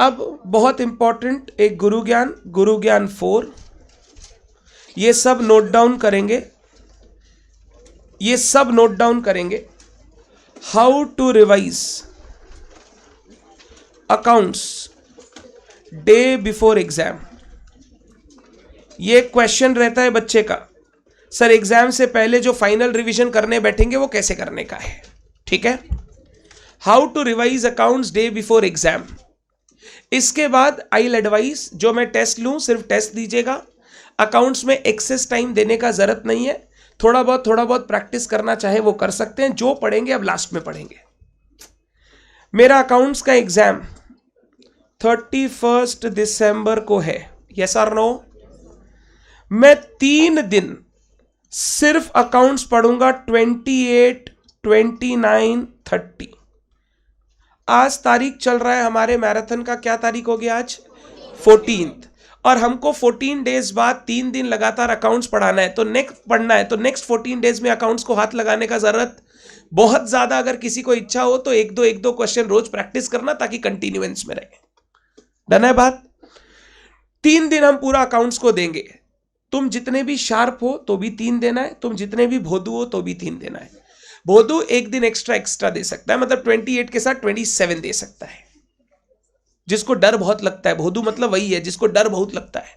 अब बहुत इंपॉर्टेंट एक गुरु ज्ञान 4, ये सब नोट डाउन करेंगे, how to revise accounts day before exam. ये क्वेश्चन रहता है बच्चे का, सर एग्जाम से पहले जो फाइनल रिवीजन करने बैठेंगे वो कैसे करने का है, ठीक है। How to revise accounts day before exam. इसके बाद आई विल एडवाइस, जो मैं टेस्ट लूं सिर्फ टेस्ट दीजिएगा, अकाउंट्स में एक्सेस टाइम देने का जरूरत नहीं है, थोड़ा बहुत प्रैक्टिस करना चाहे वो कर सकते हैं, जो पढ़ेंगे अब लास्ट में पढ़ेंगे। मेरा अकाउंट्स का एग्जाम 31 दिसंबर को है, यस और नो। मैं 3 दिन सिर्फ अकाउंट्स पढ़ूंगा, 28, 29, 30। आज तारीख चल रहा है हमारे मैराथन का, क्या तारीख हो गया आज, 14, और हमको 14 डेज बाद 3 दिन लगातार अकाउंट्स पढ़ाना है, तो नेक्स्ट 14 डेज में अकाउंट्स को हाथ लगाने का जरूरत बहुत ज्यादा। अगर किसी को इच्छा हो तो एक दो क्वेश्चन रोज प्रैक्टिस करना, ताकि कंटिन्यूएंस में रहे। डन है बात। 3 दिन हम पूरा अकाउंट्स को देंगे। तुम जितने भी शार्प हो तो भी 3 देना है, तुम जितने भी भोदू हो तो भी 3 देना है। भोदू 1 दिन एक्स्ट्रा दे सकता है, मतलब 28 के साथ 27 दे सकता है। जिसको डर बहुत लगता है, भोदू मतलब वही है जिसको डर बहुत लगता है,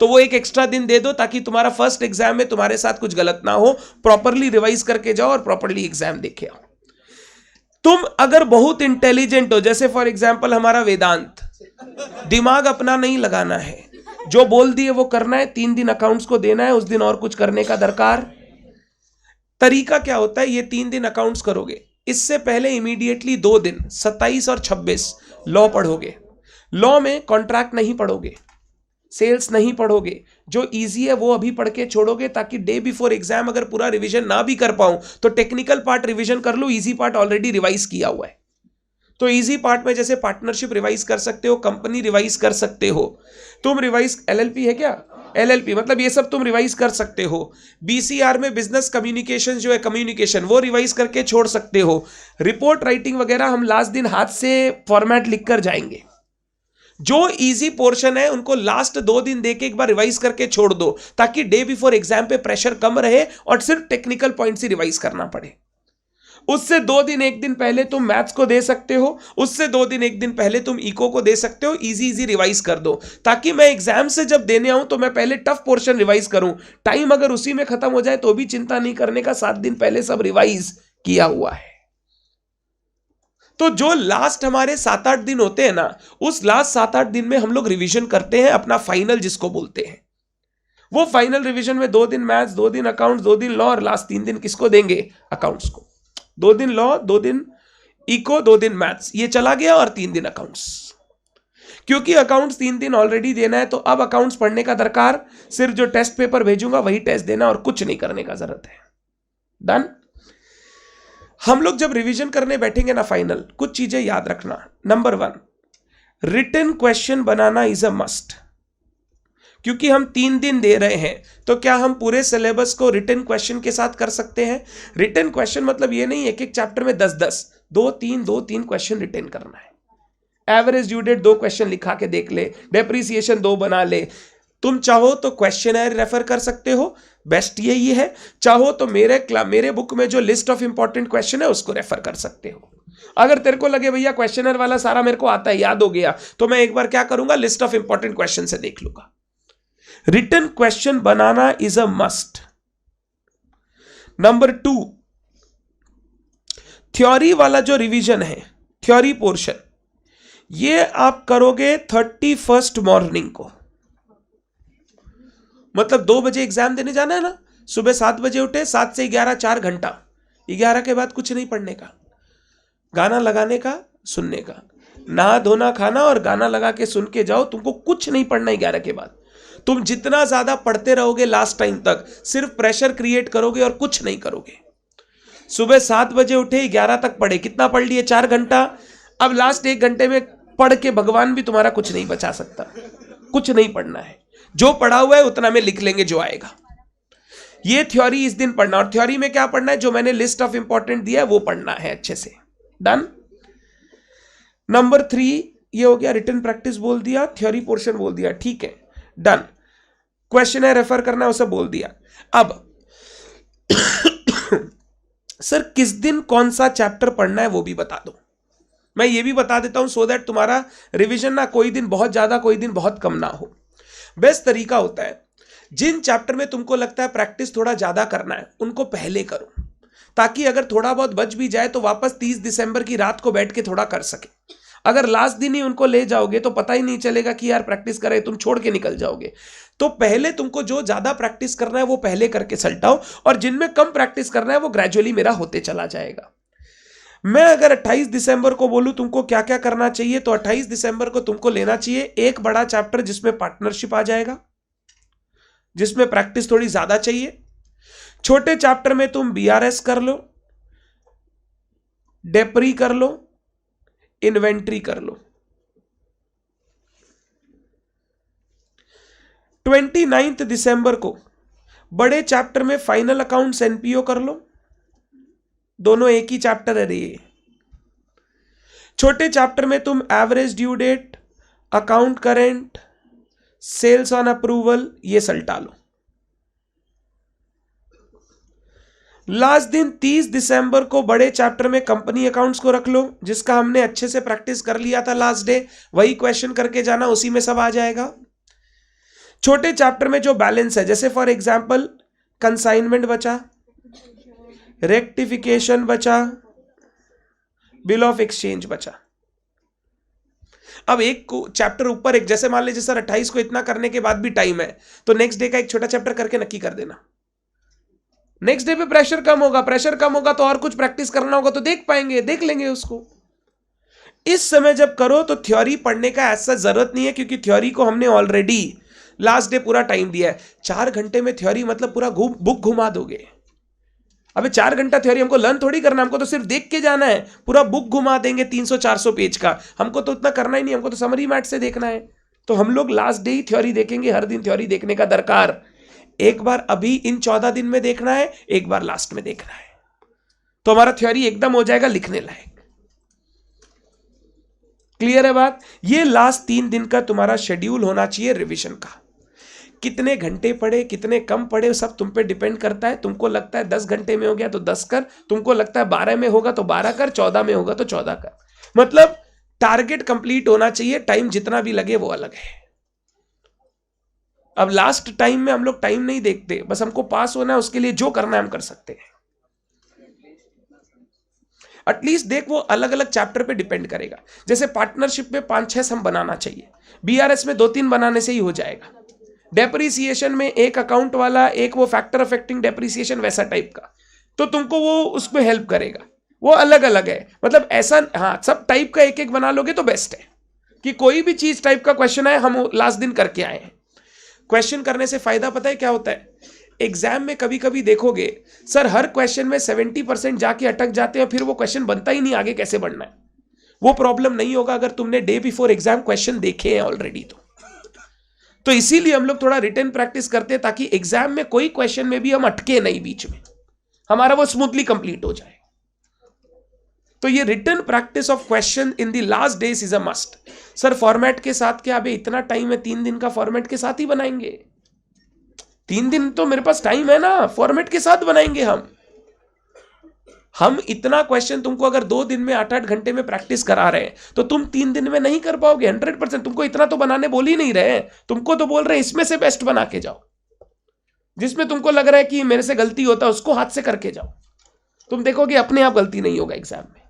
तो वो एक एक्स्ट्रा दिन दे दो, ताकि तुम्हारा फर्स्ट एग्जाम में तुम्हारे साथ कुछ गलत ना हो, प्रॉपरली रिवाइज करके जाओ और प्रॉपरली एग्जाम देखे आओ। तुम अगर बहुत इंटेलिजेंट हो, जैसे फॉर एग्जाम्पल हमारा वेदांत, दिमाग अपना नहीं लगाना है, जो बोल दिए वो करना है, 3 दिन अकाउंट्स को देना है, उस दिन और कुछ करने का दरकार। तरीका क्या होता है, ये 3 दिन अकाउंट्स करोगे, इससे पहले इमीडिएटली 2 दिन 27 और 26 लॉ पढ़ोगे। लॉ में कॉन्ट्रैक्ट नहीं पढ़ोगे, सेल्स नहीं पढ़ोगे, जो इजी है वो अभी पढ़ के छोड़ोगे, ताकि डे बिफोर एग्जाम अगर पूरा रिवीजन ना भी कर पाऊं तो टेक्निकल पार्ट रिवीजन कर लूं, इजी पार्ट ऑलरेडी रिवाइज किया हुआ है। तो इजी पार्ट में जैसे पार्टनरशिप रिवाइज कर सकते हो, कंपनी रिवाइज कर सकते हो, तुम रिवाइज, एलएलपी है क्या, एलएलपी मतलब ये सब तुम रिवाइज कर सकते हो। बीसीआर में बिजनेस कम्युनिकेशन जो है, कम्युनिकेशन, वो रिवाइज करके छोड़ सकते हो। रिपोर्ट राइटिंग वगैरह हम लास्ट दिन हाथ से फॉर्मेट लिखकर जाएंगे। जो इजी पोर्शन है उनको लास्ट 2 दिन देके एक बार रिवाइज करके छोड़ दो, ताकि डे बिफोर एग्जाम पे प्रेशर कम रहे और सिर्फ टेक्निकल पॉइंट्स ही रिवाइज करना पड़े। उससे 2 दिन 1 दिन पहले तुम मैथ्स को दे सकते हो, उससे 2 दिन 1 दिन पहले तुम इको को दे सकते हो। इजी रिवाइज कर दो, ताकि मैं एग्जाम से जब देने आऊं तो मैं पहले टफ पोर्शन रिवाइज करूं। टाइम अगर उसी में खत्म हो जाए तो भी चिंता नहीं करने का, 7 दिन पहले सब रिवाइज किया हुआ है। तो जो लास्ट हमारे 7-8 दिन होते हैं ना, उस लास्ट 7-8 दिन में हम लोग रिवीजन करते हैं अपना फाइनल जिसको बोलते हैं। वो फाइनल रिवीजन में 2 दिन मैथ्स, 2 दिन अकाउंट्स, 2 दिन लॉ, और लास्ट 3 दिन किसको देंगे, अकाउंट्स को। 2 दिन लॉ, 2 दिन इको, 2 दिन मैथ्स, ये चला गया, और 3 दिन अकाउंट्स। क्योंकि अकाउंट्स 3 दिन ऑलरेडी देना है, तो अब अकाउंट्स पढ़ने का दरकार, सिर्फ जो टेस्ट पेपर भेजूंगा वही टेस्ट देना, और कुछ नहीं करने का जरूरत है। डन। हम लोग जब रिवीजन करने बैठेंगे ना फाइनल, कुछ चीजें याद रखना। नंबर 1, रिटन क्वेश्चन बनाना इज अ मस्ट। क्योंकि हम 3 दिन दे रहे हैं, तो क्या हम पूरे सिलेबस को रिटन क्वेश्चन के साथ कर सकते हैं? रिटन क्वेश्चन मतलब ये नहीं एक एक चैप्टर में 10-10, 2-3 क्वेश्चन रिटन करना है। एवरेज ड्यू डेट 2 क्वेश्चन लिखा के देख ले, डेप्रिसिएशन 2 बना ले। तुम चाहो तो क्वेश्चनर रेफर कर सकते हो, बेस्ट यही है। चाहो तो मेरे बुक में जो लिस्ट ऑफ इंपॉर्टेंट क्वेश्चन है उसको रेफर कर सकते हो। अगर तेरे को लगे भैया क्वेश्चनर वाला सारा मेरे को आता है, याद हो गया, तो मैं एक बार क्या करूंगा, लिस्ट ऑफ इंपॉर्टेंट क्वेश्चन से देख लूंगा। रिटन क्वेश्चन बनाना is a must. Number 2, theory वाला जो रिवीजन है, थ्योरी पोर्शन, ये आप करोगे 31 मॉर्निंग को। मतलब 2 बजे एग्जाम देने जाना है ना, सुबह 7 बजे उठे, 7 से 11 4 घंटा, 11 के बाद कुछ नहीं पढ़ने का, गाना लगाने का, सुनने का, नहा धोना खाना और गाना लगा के सुन के जाओ। तुमको कुछ नहीं पढ़ना 11 के बाद। तुम जितना ज्यादा पढ़ते रहोगे लास्ट टाइम तक, सिर्फ प्रेशर क्रिएट करोगे और कुछ नहीं करोगे। सुबह 7 बजे उठे, 11 तक पढ़े, कितना पढ़ लिए, 4 घंटा। अब लास्ट 1 घंटे में पढ़ के भगवान भी तुम्हारा कुछ नहीं बचा सकता। कुछ नहीं पढ़ना है, जो पढ़ा हुआ है उतना में लिख लेंगे जो आएगा। ये थ्योरी इस दिन पढ़ना, और थ्योरी में क्या पढ़ना है, जो मैंने लिस्ट ऑफ इंपॉर्टेंट दिया है वो पढ़ना है अच्छे से। डन। नंबर 3, ये हो गया, रिटन प्रैक्टिस बोल दिया, थ्योरी पोर्शन बोल दिया, ठीक है, डन। क्वेश्चन है, रेफर करना है, उसे बोल दिया। अब सर किस दिन कौन सा चैप्टर पढ़ना है वो भी बता दो। मैं ये भी बता देता हूं सो दैट तुम्हारा रिवीजन ना कोई दिन बहुत ज्यादा कोई दिन बहुत कम ना हो। बेस्ट तरीका होता है, जिन चैप्टर में तुमको लगता है प्रैक्टिस थोड़ा ज्यादा करना है उनको पहले करो, ताकि अगर थोड़ा बहुत बच भी जाए तो वापस 30 दिसंबर की रात को बैठ के थोड़ा कर सके। अगर लास्ट दिन ही उनको ले जाओगे तो पता ही नहीं चलेगा कि यार प्रैक्टिस करे, तुम छोड़ के निकल जाओगे। तो पहले तुमको जो ज्यादा प्रैक्टिस करना है वो पहले करके सल्टाओ, और जिनमें कम प्रैक्टिस करना है वो ग्रेजुअली मेरा होते चला जाएगा। मैं अगर 28 दिसंबर को बोलूं तुमको क्या क्या करना चाहिए, तो 28 दिसंबर को तुमको लेना चाहिए एक बड़ा चैप्टर जिसमें पार्टनरशिप आ जाएगा, जिसमें प्रैक्टिस थोड़ी ज्यादा चाहिए। छोटे चैप्टर में तुम बीआरएस कर लो, डेपरी कर लो, इन्वेंट्री कर लो। 29 दिसंबर को बड़े चैप्टर में फाइनल अकाउंट्स एनपीओ कर लो, दोनों एक ही चैप्टर है ये। छोटे चैप्टर में तुम average due date, account current, sales on approval ये सल्टा लो। लास्ट दिन 30 दिसंबर को बड़े चैप्टर में कंपनी अकाउंट्स को रख लो, जिसका हमने अच्छे से प्रैक्टिस कर लिया था लास्ट डे, वही क्वेश्चन करके जाना, उसी में सब आ जाएगा। छोटे चैप्टर में जो बैलेंस है, जैसे फॉर एग्जांपल कंसाइनमेंट बचा, रेक्टिफिकेशन बचा, बिल ऑफ एक्सचेंज बचा। अब एक चैप्टर ऊपर एक, जैसे मान लीजिए सर 28 को इतना करने के बाद भी टाइम है, तो नेक्स्ट डे का एक छोटा चैप्टर करके नक्की कर देना। नेक्स्ट डे पे प्रेशर कम होगा तो और कुछ प्रैक्टिस करना होगा तो देख लेंगे उसको। इस समय जब करो तो थ्योरी पढ़ने का ऐसा जरूरत नहीं है, क्योंकि थ्योरी को हमने ऑलरेडी लास्ट डे पूरा टाइम दिया है। 4 घंटे में थ्योरी मतलब पूरा बुक घुमा दोगे। अबे 4 घंटा थ्योरी हमको लर्न थोड़ी करना, हमको तो सिर्फ देख के जाना है। पूरा बुक घुमा देंगे 300-400 पेज का, हमको तो उतना करना ही नहीं, हमको तो समरी मैट से देखना है। तो हम लोग लास्ट डे ही थ्योरी देखेंगे। हर दिन थ्योरी देखने का दरकार, एक बार अभी इन 14 दिन में देखना है, एक बार लास्ट में देखना है, तो हमारा थ्योरी एकदम हो जाएगा लिखने लायक। क्लियर है बात? ये लास्ट 3 दिन का तुम्हारा शेड्यूल होना चाहिए रिवीजन का। कितने घंटे पढ़े, कितने कम पढ़े, सब तुम पे डिपेंड करता है। तुमको लगता है 10 घंटे में हो गया तो 10 कर, तुमको लगता है 12 में होगा तो 12 कर, 14 में होगा तो 14 कर। मतलब टारगेट कंप्लीट होना चाहिए, टाइम जितना भी लगे वो अलग है। अब लास्ट टाइम में हम लोग टाइम नहीं देखते, बस हमको पास होना है, उसके लिए जो करना है हम कर सकते हैं। एटलीस्ट देख, वो अलग अलग चैप्टर पे डिपेंड करेगा। जैसे पार्टनरशिप में 5-6 सम बनाना चाहिए, बीआरएस में 2-3 बनाने से ही हो जाएगा। डेप्रिसिएशन में एक अकाउंट वाला, एक वो फैक्टर अफेक्टिंग डेप्रिसिएशन वैसा टाइप का, तो तुमको वो उसमें हेल्प करेगा। वो अलग अलग है, मतलब ऐसा, हाँ सब टाइप का एक एक बना लोगे तो बेस्ट है कि कोई भी चीज टाइप का क्वेश्चन है, हम लास्ट दिन करके आए हैं। क्वेश्चन करने से फायदा पता है क्या होता है? एग्जाम में कभी कभी देखोगे सर हर क्वेश्चन में 70% जाके अटक जाते हैं, फिर वो क्वेश्चन बनता ही नहीं, आगे कैसे बढ़ना है। वो प्रॉब्लम नहीं होगा अगर तुमने डे बिफोर एग्जाम क्वेश्चन देखे हैं ऑलरेडी। तो इसीलिए हम लोग थोड़ा रिटन प्रैक्टिस करते हैं, ताकि एग्जाम में कोई क्वेश्चन में भी हम अटके नहीं, बीच में हमारा वो स्मूथली कंप्लीट हो जाए। तो ये written practice of question in the last days is a must. Sir format के साथ क्या? अबे इतना टाइम है, 3 दिन का फॉर्मेट के साथ ही बनाएंगे। 3 दिन तो मेरे पास टाइम है ना, फॉर्मेट के साथ बनाएंगे हम इतना क्वेश्चन तुमको अगर 2 दिन में 8-8 घंटे में प्रैक्टिस करा रहे हैं तो तुम 3 दिन में नहीं कर पाओगे 100%। तुमको इतना तो बनाने बोल ही नहीं रहे, तुमको तो बोल रहे हैं इसमें से बेस्ट बना के जाओ। जिसमें तुमको लग रहा है कि मेरे से गलती होता है उसको हाथ से करके जाओ, तुम देखोगे अपने आप गलती नहीं होगा एग्जाम में।